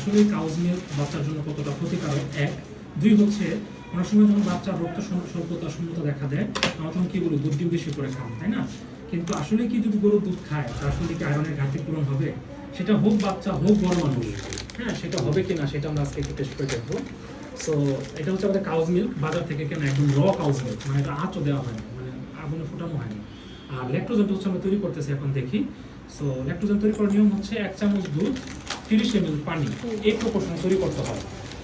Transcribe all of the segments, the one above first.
আসলে cows milk বাচ্চার জন্য কতটা ক্ষতিকারক, এক। দুই হচ্ছে অনেক সময় যখন বাচ্চার রক্ত স্বল্পতা শূন্যতা দেখা দেয়, আমরা তখন কি বলি দুধ ডিম বেশি করে খান, তাই না? কিন্তু আসলে কি যদি গরুর দুধ খায় তার আসলে কি আয়রনের ঘাটতি পূরণ হবে? সেটা হোক বাচ্চা হোক বড় মানুষ, হ্যাঁ, সেটা হবে কিনা সেটা আমরা আজকে একটু টেস্ট করে দেখবো। সো এটা হচ্ছে আমাদের কাউজ মিল্ক, বাজার থেকে কেনা একদম র কাউজ মিল্ক, মানে এটা আঁচও দেওয়া হয় না, মানে আগুনে ফোটানো হয় না। আর ল্যাকটোজেনটা হচ্ছে আমরা তৈরি করতেছি, এখন দেখি। সো ল্যাকটোজেন তৈরি করার নিয়ম হচ্ছে 1 চামচ দুধ 30 ml পানি, এই প্রপোর্শনে তৈরি করতে হয়।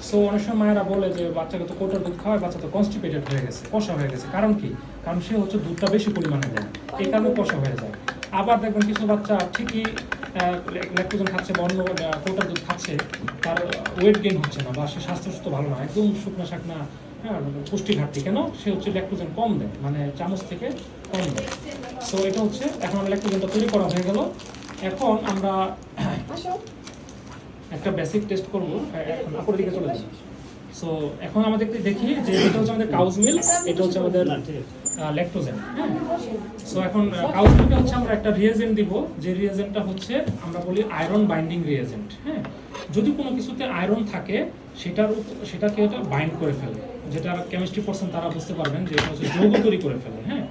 সো অনেক সময় মায়েরা বলে যে বাচ্চাকে তো কোটার দুধ খাওয়ায়, বাচ্চা তো কনস্টিপেটেড হয়ে গেছে, কষা হয়ে গেছে। কারণ কি? কারণ সে হচ্ছে দুধটা বেশি পরিমাণে দেয়, এই কারণে কষা হয়ে যায়। আবার দেখবেন কিছু বাচ্চা ঠিকই ল্যাকটোজেন খাচ্ছে বা অন্য কোটার দুধ খাচ্ছে, তার ওয়েট গেইন হচ্ছে না বা সে স্বাস্থ্য সুস্থ ভালো না, একদম শুকনা শাকনা, হ্যাঁ, পুষ্টি ঘাটতি। কেন? সে হচ্ছে ল্যাকটোজেন কম দেয়, মানে চামচ থেকে কম দেয়। সো এটা হচ্ছে এখন আমরা ল্যাকটোজেনটা তৈরি করা হয়ে গেল। এখন আমরা একটা বেসিক টেস্ট করব, এখন উপরের দিকে চলে যাই। সো এখন আমাদের দেখি যে এটা হচ্ছে আমাদের কাউজ মিল্ক, এটা হচ্ছে আমাদের ল্যাকটোজেন, হ্যাঁ। সো এখন কাউজ মিল্কে হচ্ছে আমরা একটা রিয়েজেন্ট দিব, যে রিয়েজেন্টটা হচ্ছে আমরা বলি আয়রন বাইন্ডিং রিয়েজেন্ট, হ্যাঁ। যদি কোনো কিছুতে আয়রন থাকে সেটাকে এটা বাইন্ড করে ফেলে, যেটা কেমিস্ট্রি পড়ছেন তারা বুঝতে পারবেন যে এটা হচ্ছে যৌগ তৈরি করে ফেলে, হ্যাঁ।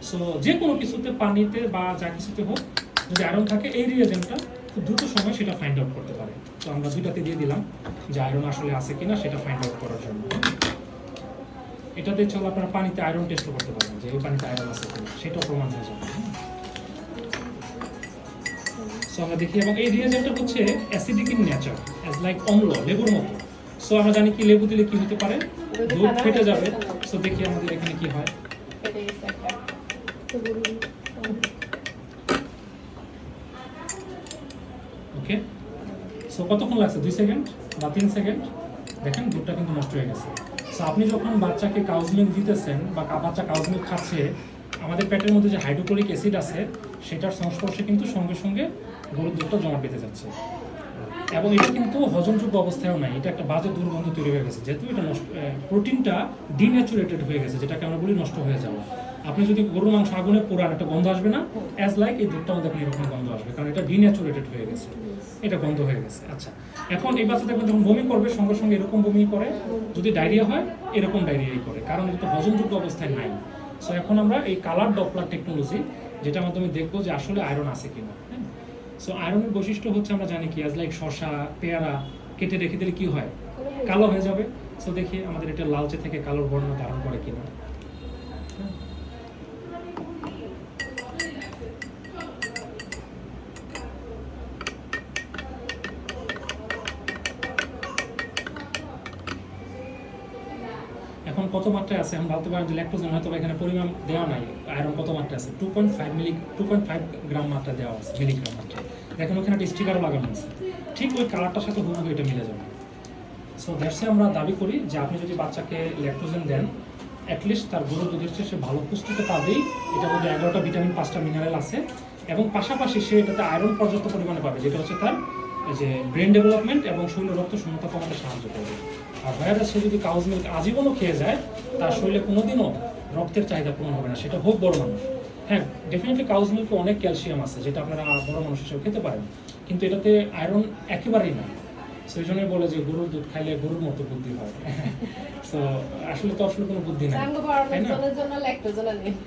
সো যে কোনো কিছুতে, পানিতে বা যা কিছুতে হোক, যদি আয়রন থাকে এই রিয়েজেন্টটা খুব দ্রুত সময় সেটা ফাইন্ড আউট করতে পারে। তো আমরা দুইটাতে দিয়ে দিলাম যে আয়রন আসলে আছে কিনা সেটা ফাইন্ড আউট করার জন্য। এটাতে চলো আপনারা পানিতে আয়রন টেস্ট করতে পারবেন যে এই পানিতে আয়রন আছে কিনা, সেটাও প্রমাণ হয়ে যাবে। সো আমরা দেখি, এবং এই রিয়েজেন্টটা হচ্ছে acidic in nature, as like অম্ল, লেবুর মতো। সো আমরা জানি কি লেবু দিলে কি হতে পারে, দুধ ফেটে যাবে। সো দেখি আমাদের এখানে কি হয়। ওকে, সো কতক্ষণ লাগছে? 2 সেকেন্ড বা 3 সেকেন্ড। দেখেন দুধটা কিন্তু নষ্ট হয়ে গেছে। সো আপনি যখন বাচ্চাকে কাউজ মিল্ক দিতেছেন বা বাচ্চা কাউজ মিল্ক খাচ্ছে, আমাদের পেটের মধ্যে যে হাইড্রোক্লোরিক অ্যাসিড আছে সেটার সংস্পর্শে কিন্তু সঙ্গে সঙ্গে গরুর দুধটা জমা পেতে যাচ্ছে, এবং এটা কিন্তু হজমযোগ্য অবস্থায়ও নাই, এটা একটা বাজে দুর্গন্ধ তৈরি হয়ে গেছে, যেহেতু এটা নষ্ট, প্রোটিনটা ডিন্যাচুরেটেড হয়ে গেছে, যেটাকে আমরা বলি নষ্ট হয়ে যাওয়া। আপনি যদি গরুর মাংস আগুনে পোড়ান, একটা গন্ধ আসবে না? অ্যাজ লাইক এই দুধটা আমাদের এরকম গন্ধ আসবে, কারণ এটা ডিন্যাচুরেটেড হয়ে গেছে, এটা গন্ধ হয়ে গেছে। আচ্ছা, এখন এই বাচ্চা দেখবেন যখন বমি করবে সঙ্গে সঙ্গে এরকম বমি করে, যদি ডায়রিয়া হয় এরকম ডায়রিয়াই করে, কারণ এটা তো হজমযোগ্য অবস্থায় নাই। সো এখন আমরা এই কালার ডপলার টেকনোলজি, যেটার মাধ্যমে দেখবো যে আসলে আয়রন আছে কিনা, হ্যাঁ। সো আয়রনের বৈশিষ্ট্য হচ্ছে আমরা জানি কি, অ্যাজ লাইক শসা, পেয়ারা কেটে রেখে দিলে কি হয়? কালো হয়ে যাবে। সো দেখি আমাদের এটা লালচে থেকে কালোর বর্ণ ধারণ করে কিনা। এখন কত মাত্রায় আছে? এখন বলতে পারেন যে ল্যাকটোজেন হয়তো এখানে পরিমাণ দেওয়া নাই, আয়রন কত মাত্রায় আছে? 2.5 গ্রাম মাত্রা দেওয়া আছে, মিলিগ্রাম মাত্রা। দেখেন ওখানে একটা স্টিকারও লাগানো আছে, ঠিক ওই কালারটার সাথে হুবহু এটা মিলে যাবে। সো দ্যাটসে আমরা দাবি করি যে আপনি যদি বাচ্চাকে ল্যাকটোজেন দেন, অ্যাটলিস্ট তার গরুর দুধের চেয়ে সে ভালো পুষ্টিতে পাবেই। এটার মধ্যে 11টা ভিটামিন, 5টা মিনারেল আছে, এবং পাশাপাশি সে এটাতে আয়রন পর্যাপ্ত পরিমাণে পাবে, যেটা হচ্ছে তার যে ব্রেন ডেভেলপমেন্ট এবং শরীরে রক্ত শূন্যতা কমাতে সাহায্য করবে। আর ভাইয়ারা সে যদি কাউজ মিল্ক আজীবনও খেয়ে যায়, তার শরীরে কোনোদিনও রক্তের চাহিদা পূরণ হবে না, সেটা হোক বড় মানুষ। হ্যাঁ, ডেফিনেটলি কাউজ মিল্কে অনেক ক্যালসিয়াম আছে, যেটা আপনারা বড় মানুষ হিসেবে খেতে পারেন, কিন্তু এটাতে আয়রন একেবারেই না। সেই জন্যই বলে যে গরুর দুধ খাইলে গরুর মতো বুদ্ধি হয়। তো আসলে তো কোনো বুদ্ধি নাই, তাই না?